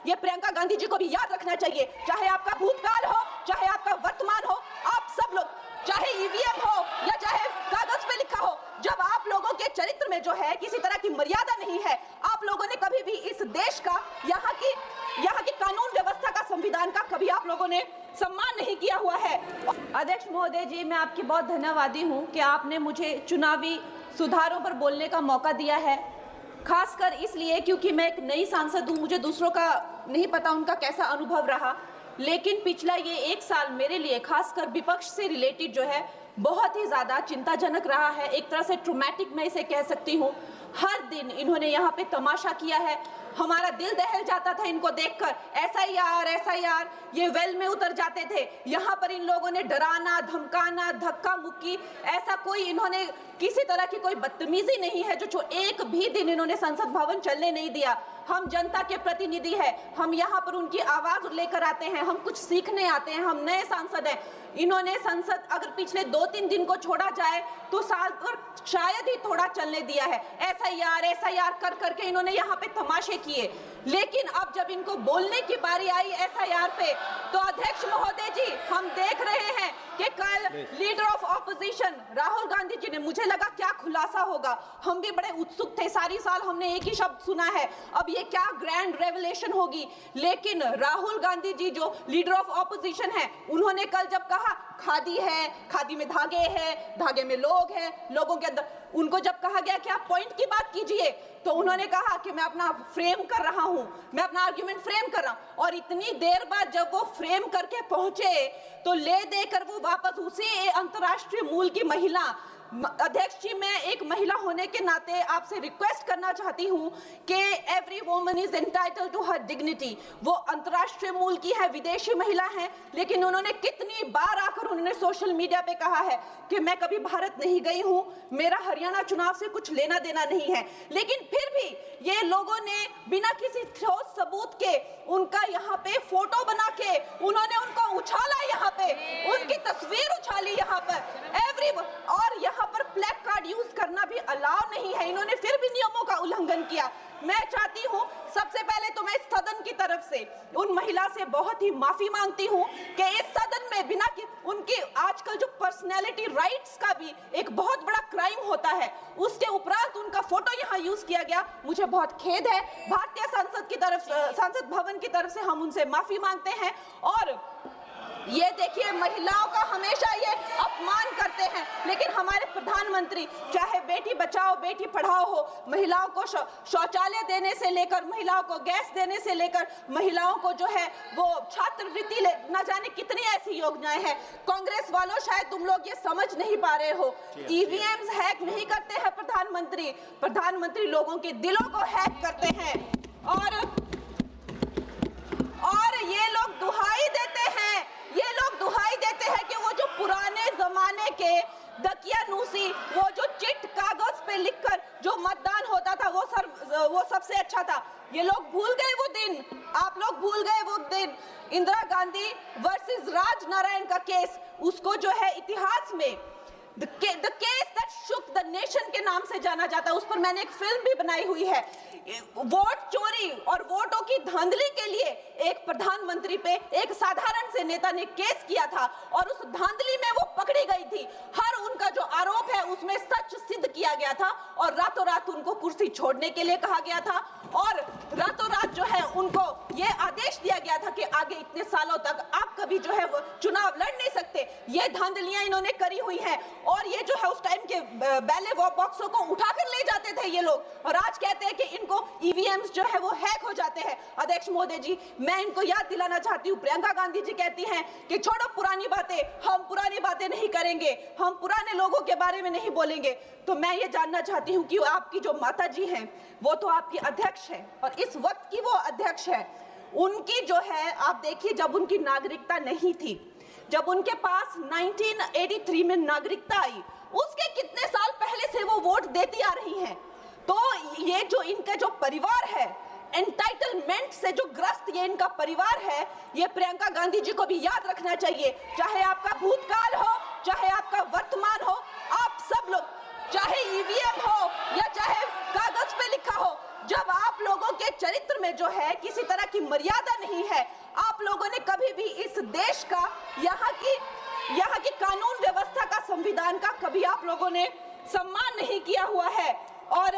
ये प्रियंका गांधी जी को भी याद रखना चाहिए। चाहे आपका भूतकाल हो, चाहे आपका वर्तमान हो, आप सब लोग, चाहे ईवीएम हो या चाहे कागज पे लिखा हो, जब आप लोगों के चरित्र में जो है किसी तरह की मर्यादा नहीं है, आप लोगों ने कभी भी इस देश का, यहाँ की कानून व्यवस्था का, संविधान का कभी आप लोगों ने सम्मान नहीं किया हुआ है। अध्यक्ष महोदय जी, मैं आपकी बहुत धन्यवादी हूँ कि आपने मुझे चुनावी सुधारों पर बोलने का मौका दिया है, खासकर इसलिए क्योंकि मैं एक नई सांसद हूँ, मुझे दूसरों का नहीं पता उनका कैसा अनुभव रहा, लेकिन पिछला ये 1 साल मेरे लिए खासकर विपक्ष से रिलेटेड जो है बहुत ही ज़्यादा चिंताजनक रहा है। एक तरह से ट्रॉमेटिक मैं इसे कह सकती हूँ। हर दिन इन्होंने यहाँ पे तमाशा किया है, हमारा दिल दहल जाता था इनको देखकर। एसआईआर ये वेल में उतर जाते थे। यहाँ पर इन लोगों ने डराना, धमकाना, धक्का मुक्की, ऐसा कोई इन्होंने किसी तरह की कोई बदतमीजी नहीं है जो एक भी दिन इन्होंने संसद भवन चलने नहीं दिया। हम जनता के प्रतिनिधि हैं, हम यहाँ पर उनकी आवाज लेकर आते हैं, हम कुछ सीखने आते हैं, हम नए सांसद हैं। इन्होंने संसद अगर पिछले 2-3 दिन को छोड़ा जाए तो साल पर शायद ही थोड़ा चलने दिया है। एसआईआर कर करके इन्होंने यहाँ पे तमाशे किए, लेकिन अब जब इनको बोलने की बारी आई एसआईआर पे, तो अध्यक्ष महोदय जी, हम देख रहे हैं कि कल leader of opposition Rahul Gandhi ji ने, मुझे लगा क्या खुलासा होगा, हम भी बड़े उत्सुक थे, सारी साल हमने एक ही शब्द सुना है, अब ये क्या ग्रैंड रेवलेशन होगी। लेकिन राहुल गांधी जी जो लीडर ऑफ ऑपोजिशन है, उन्होंने कल जब कहा खादी है, खादी में धागे हैं, धागे में लोग हैं, लोगों के अंदर, उनको जब कहा गया कि आप पॉइंट की बात कीजिए, तो उन्होंने कहा कि मैं अपना फ्रेम कर रहा हूं, मैं अपना आर्ग्यूमेंट फ्रेम कर रहा हूं। और इतनी देर बाद जब वो फ्रेम करके पहुंचे तो ले देकर वो वापस उसी अंतर्राष्ट्रीय मूल की महिला, अध्यक्ष जी, मैं एक महिला होने के नाते आपसे रिक्वेस्ट करना चाहती हूं कि every woman is entitled to her dignity. वो अंतर्राष्ट्रीय मूल की है, विदेशी महिला है, लेकिन उन्होंने कितनी बार आकर उन्होंने सोशल मीडिया पे कहा है कि मैं कभी भारत नहीं गई हूं, मेरा हरियाणा चुनाव से कुछ लेना देना नहीं है। लेकिन फिर भी ये लोगों ने बिना किसी ठोस सबूत के उनका यहाँ पे फोटो बना के उन्होंने उनको उछाला, यहाँ पे उनकी तस्वीर उछाली यहाँ पर और यहाँ पर प्लेक कार्ड यूज करना भी अलाउ नहीं है। इन्होंने फिर भी नियमों का उल्लंघन किया। मैं चाहती हूँ सबसे पहले तो मैं इस सदन की तरफ से उन महिला से बहुत ही माफी मांगती हूँ कि इस सदन में बिना कि उनकी आजकल जो पर्सनैलिटी राइट्स का भी एक बहुत बड़ा क्राइम होता है, उसके उपरांत उनका फोटो यहाँ यूज किया गया, मुझे बहुत खेद है। भारतीय संसद भवन की तरफ से हम उनसे माफी मांगते हैं। और ये देखिए, महिलाओं का हमेशा ये अपमान करते हैं, लेकिन हमारे प्रधानमंत्री चाहे बेटी बचाओ बेटी पढ़ाओ हो, महिलाओं को शौचालय देने से लेकर, महिलाओं को गैस देने से लेकर, महिलाओं को जो है वो छात्रवृत्ति, न जाने कितनी ऐसी योजनाएं हैं। कांग्रेस वालों, शायद तुम लोग ये समझ नहीं पा रहे हो, ईवीएम्स हैक नहीं करते हैं प्रधानमंत्री लोगों के दिलों को हैक करते हैं। और ये लोग दुहाई देते हैं कि वो जो पुराने जमाने के दकियानूसी, वो जो चिट कागज पे लिखकर जो मतदान होता था वो सबसे अच्छा था। ये लोग भूल गए वो दिन, आप लोग भूल गए वो दिन। इंदिरा गांधी वर्सेस राज नारायण का केस, उसको जो है इतिहास में The case that shook the nation के नाम से जाना जाता है। उस पर मैंने एक फिल्म भी बनाई हुई है। वोट चोरी और वोटों की धांधली के लिए एक प्रधानमंत्री पे एक साधारण से नेता ने केस किया था और उस धांधली में वो पकड़ी गई थी। हर उनका जो आरोप है उसमें सच सिद्ध किया गया था और रातों रात उनको कुर्सी छोड़ने के लिए कहा गया था और रातों रात जो है उनको ये आदेश दिया गया था कि आगे इतने सालों तक आप कभी जो है वो चुनाव लड़ नहीं सकते। ये धांधलियां इन्होंने करी हुई हैं और ये जो है उस टाइम के बैलेट बॉक्सों को उठाकर ले जाते थे ये लोग और आज कहते हैं कि इनको ईवीएम्स जो है वो हैक हो जाते हैं। अध्यक्ष महोदय जी, मैं इनको याद दिलाना चाहती हूँ, प्रियंका गांधी जी कहती हैं कि छोड़ो पुरानी बातें, हम पुरानी बातें नहीं करेंगे, हम पुराने लोगों के बारे में नहीं बोलेंगे। तो मैं ये जानना चाहती हूँ कि आपकी जो माता जी हैं वो तो आपकी अध्यक्ष है और इस वक्त की वो अध्यक्ष है। उनकी जो है, आप देखिए, जब उनकी नागरिकता नहीं थी, जब उनके पास 1983 में नागरिकता आई, उसके कितने साल पहले से वो वोट देती आ रही हैं। तो ये जो इनका जो परिवार है, एंटाइटलमेंट से जो ग्रस्त ये इनका परिवार है, ये प्रियंका गांधी जी को भी याद रखना चाहिए। चाहे आपका भूतकाल हो, चाहे आपका वर्तमान हो, आप सब लोग, चाहे ईवीएम हो या चाहे कागज पे लिखा हो, जब आप लोगों के चरित्र में जो है किसी तरह की मर्यादा नहीं है। आप लोगों ने कभी भी इस देश का, यहाँ की कानून व्यवस्था का, संविधान का कभी आप लोगों ने सम्मान नहीं किया हुआ है। और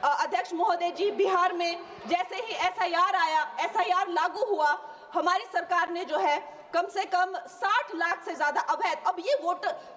अध्यक्ष महोदय जी, बिहार में जैसे ही एसआईआर आया, एसआईआर लागू हुआ, हमारी सरकार ने जो है कम से कम 60 लाख से ज्यादा अवैध, अब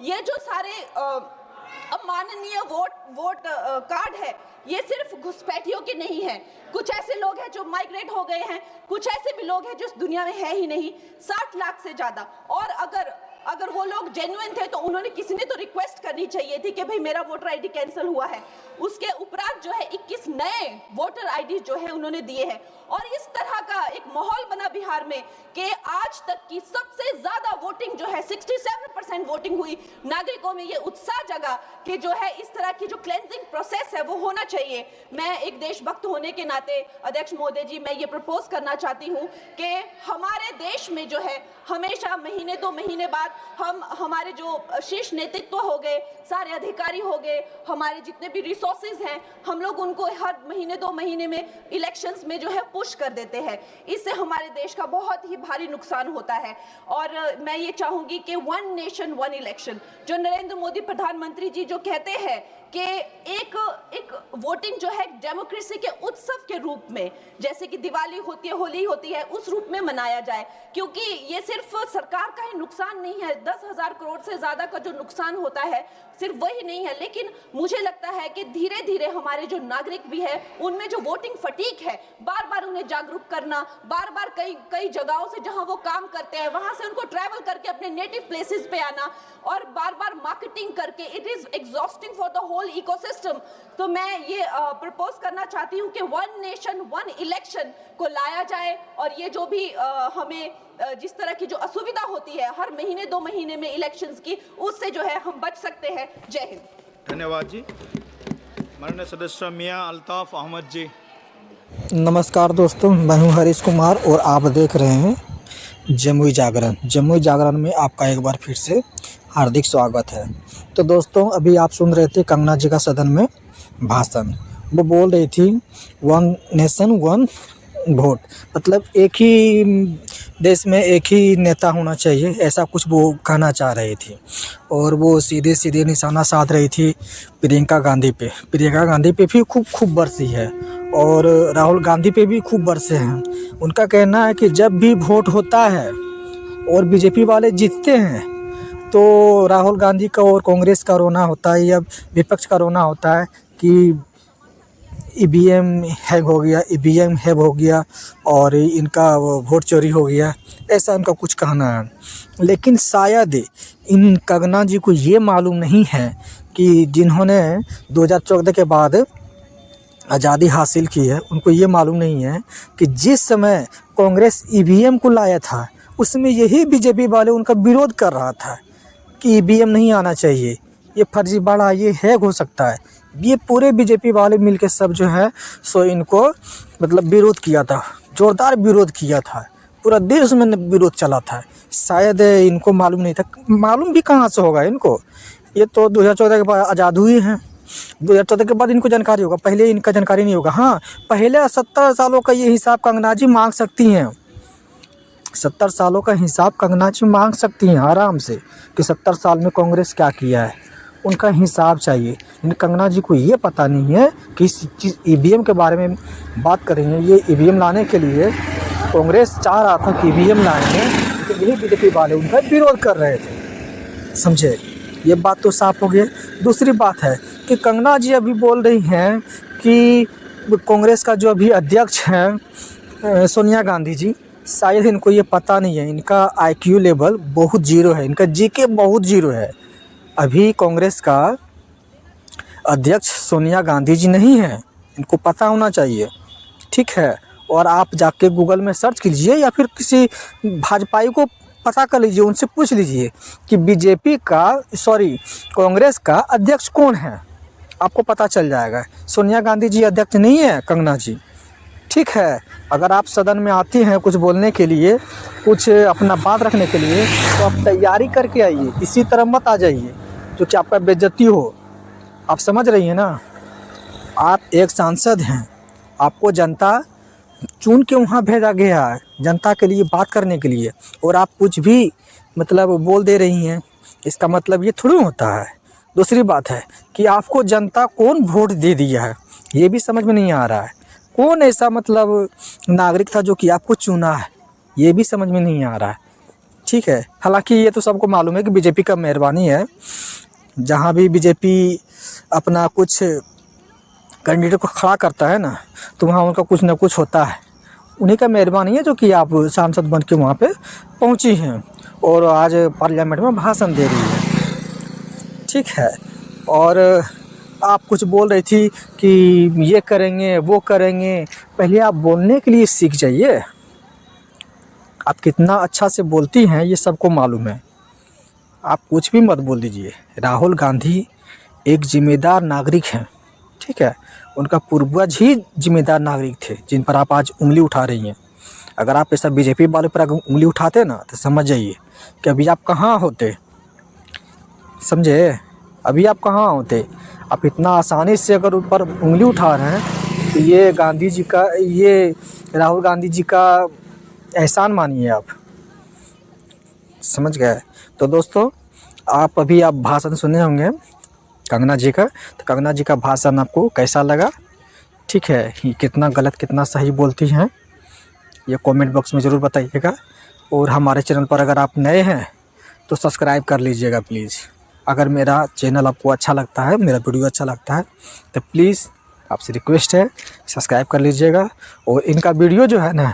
ये जो सारे अमाननीय वोट कार्ड है, ये सिर्फ घुसपैठियों के नहीं है। कुछ ऐसे लोग हैं जो माइग्रेट हो गए हैं, कुछ ऐसे भी लोग हैं जो इस दुनिया में है ही नहीं। 60 लाख से ज्यादा। और अगर वो लोग जेन्युइन थे तो उन्होंने, किसी ने तो रिक्वेस्ट करनी चाहिए थी कि भाई मेरा वोटर आईडी कैंसिल हुआ है। उसके उपरांत जो है 21 नए वोटर आईडी जो है उन्होंने दिए हैं। और इस तरह का एक माहौल बना बिहार में कि आज तक की सबसे ज्यादा वोटिंग जो है 67% वोटिंग हुई। नागरिकों में ये उत्साह जगा कि जो है इस तरह की जो क्लेंजिंग प्रोसेस है वो होना चाहिए। मैं एक देशभक्त होने के नाते अध्यक्ष महोदय जी, मैं ये प्रपोज करना चाहती हूँ कि हमारे देश में जो है हमेशा महीने 2 महीने बाद हमारे जो शीर्ष नेतृत्व हो गए, सारे अधिकारी हो गए, हमारे जितने भी रिसोर्सेज हैं, हम लोग उनको हर महीने 2 महीने में इलेक्शंस में जो है पुश कर देते हैं। इससे हमारे देश का बहुत ही भारी नुकसान होता है। और मैं ये चाहूंगी कि 1 नेशन 1 इलेक्शन, जो नरेंद्र मोदी प्रधानमंत्री जी जो कहते हैं कि एक वोटिंग जो है डेमोक्रेसी के उत्सव के रूप में, जैसे कि दिवाली होती है, होली होती है, उस रूप में मनाया जाए। क्योंकि ये सिर्फ सरकार का ही नुकसान नहीं है, 10,000 करोड़ से ज्यादा का जो नुकसान होता है सिर्फ वही नहीं है, लेकिन मुझे लगता है कि धीरे धीरे हमारे जो नागरिक भी है उनमें जो वोटिंग फटीक है, बार बार उन्हें जागरूक करना, बार बार कई जगहों से जहां वो काम करते हैं वहां से उनको ट्रैवल करके अपने नेटिव प्लेसेस पे आना और बार बार मार्केटिंग करके, it is exhausting for the whole ecosystem. तो मैं ये प्रपोज करना चाहती हूँ कि 1 नेशन 1 इलेक्शन को लाया जाए। और ये जो भी हमें जिस तरह की जो असुविधा होती है हर महीने 2 महीने में इलेक्शंस की, उससे जो है हम बच सकते हैं। जय हिंद। धन्यवाद जी। माननीय सदस्य मियां अल्ताफ अहमद जी। नमस्कार दोस्तों, मैं हूं हरीश कुमार और आप देख रहे हैं जमुई जागरण। जमुई जागरण में आपका एक बार फिर से हार्दिक स्वागत है। तो दोस्तों, अभी आप सुन रहे थे कंगना जी का सदन में भाषण। वो बोल रही थी 1 नेशन 1 वोट, मतलब एक ही देश में एक ही नेता होना चाहिए, ऐसा कुछ वो कहना चाह रही थी। और वो सीधे सीधे निशाना साध रही थी प्रियंका गांधी पे। प्रियंका गांधी पे भी खूब बरसी है और राहुल गांधी पे भी खूब बरसे हैं। उनका कहना है कि जब भी वोट होता है और बीजेपी वाले जीतते हैं तो राहुल गांधी का और कांग्रेस का रोना होता है या विपक्ष का रोना होता है कि ईवीएम हैक हो गया, ईवीएम हैक हो गया और इनका वोट चोरी हो गया, ऐसा उनका कुछ कहना है। लेकिन शायद इन कंगना जी को ये मालूम नहीं है कि जिन्होंने 2014 के बाद आज़ादी हासिल की है, उनको ये मालूम नहीं है कि जिस समय कांग्रेस ईवीएम को लाया था उसमें यही बीजेपी वाले उनका विरोध कर रहा था कि ईवीएम नहीं आना चाहिए, ये फर्जीवाड़ा, ये हैक हो सकता है। ये पूरे बीजेपी वाले मिलके सब जो है सो इनको मतलब विरोध किया था, जोरदार विरोध किया था, पूरा देश में विरोध चला था। शायद इनको मालूम नहीं था, मालूम भी कहाँ से होगा इनको, ये तो 2014 के बाद आज़ाद हुए हैं, 2014 के बाद इनको जानकारी होगा, पहले इनका जानकारी नहीं होगा। हाँ, पहले 70 सालों का ये हिसाब कंगना जी मांग सकती हैं, 70 सालों का हिसाब कंगना जी मांग सकती हैं आराम से कि 70 साल में कांग्रेस क्या किया है, उनका हिसाब चाहिए। लेकिन कंगना जी को ये पता नहीं है कि इस चीज़ ईवीएम के बारे में बात करेंगे। ये ईवीएम लाने के लिए कांग्रेस चाह रहा था कि ईवीएम लाएंगे, तो यही बीजेपी वाले उनका विरोध कर रहे थे, समझे। ये बात तो साफ हो गई। दूसरी बात है कि कंगना जी अभी बोल रही हैं कि कांग्रेस का जो अभी अध्यक्ष हैं सोनिया गांधी जी, शायद इनको ये पता नहीं है, इनका IQ लेवल बहुत ज़ीरो है, इनका GK बहुत ज़ीरो है। अभी कांग्रेस का अध्यक्ष सोनिया गांधी जी नहीं है, इनको पता होना चाहिए, ठीक है। और आप जाके गूगल में सर्च कीजिए या फिर किसी भाजपाई को पता कर लीजिए, उनसे पूछ लीजिए कि बीजेपी का कांग्रेस का अध्यक्ष कौन है, आपको पता चल जाएगा। सोनिया गांधी जी अध्यक्ष नहीं है, कंगना जी, ठीक है। अगर आप सदन में आती हैं कुछ बोलने के लिए, कुछ अपना बात रखने के लिए, तो आप तैयारी करके आइए, इसी तरह मत आ जाइए जो कि आपका बेइज्जती हो। आप समझ रही हैं ना, आप एक सांसद हैं, आपको जनता चुन के वहाँ भेजा गया है जनता के लिए बात करने के लिए, और आप कुछ भी मतलब बोल दे रही हैं, इसका मतलब ये थोड़ी होता है। दूसरी बात है कि आपको जनता कौन वोट दे दिया है ये भी समझ में नहीं आ रहा है। कौन ऐसा मतलब नागरिक था जो कि आपको चुना है, ये भी समझ में नहीं आ रहा है। ठीक है, हालांकि ये तो सबको मालूम है कि बीजेपी का मेहरबानी है, जहाँ भी बीजेपी अपना कुछ कैंडिडेट को खड़ा करता है ना, तो वहाँ उनका कुछ ना कुछ होता है। उन्हीं का मेहरबानी है जो कि आप सांसद बन के वहाँ पे पहुँची हैं और आज पार्लियामेंट में भाषण दे रही है। ठीक है, और आप कुछ बोल रही थी कि ये करेंगे वो करेंगे, पहले आप बोलने के लिए सीख जाइए। आप कितना अच्छा से बोलती हैं ये सबको मालूम है, आप कुछ भी मत बोल दीजिए। राहुल गांधी एक जिम्मेदार नागरिक हैं, ठीक है, उनका पूर्वज ही जिम्मेदार नागरिक थे जिन पर आप आज उंगली उठा रही हैं। अगर आप ऐसा बीजेपी वाले पर अगर उंगली उठाते ना तो समझ जाइए कि अभी आप कहाँ होते, समझे, अभी आप कहाँ होते। आप इतना आसानी से अगर ऊपर उंगली उठा रहे हैं तो ये गांधी जी का, ये राहुल गांधी जी का एहसान मानिए आप, समझ गए। तो दोस्तों आप अभी आप भाषण सुने होंगे कंगना जी का, तो कंगना जी का भाषण आपको कैसा लगा, ठीक है, ये कितना गलत कितना सही बोलती हैं ये कमेंट बॉक्स में ज़रूर बताइएगा। और हमारे चैनल पर अगर आप नए हैं तो सब्सक्राइब कर लीजिएगा प्लीज़। अगर मेरा चैनल आपको अच्छा लगता है, मेरा वीडियो अच्छा लगता है तो प्लीज़ आपसे रिक्वेस्ट है सब्सक्राइब कर लीजिएगा। और इनका वीडियो जो है ना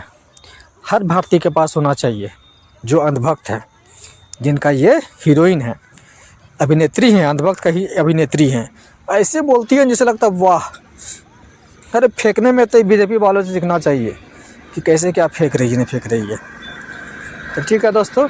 हर भारतीय के पास होना चाहिए जो अंधभक्त है, जिनका ये हीरोइन है, अभिनेत्री हैं, अंधभक्त का ही अभिनेत्री हैं। ऐसे बोलती हैं जैसे लगता है वाह, अरे फेंकने में तो बीजेपी वालों से सीखना चाहिए कि कैसे क्या फेंक रही है नहीं फेंक रही है। तो ठीक है दोस्तों।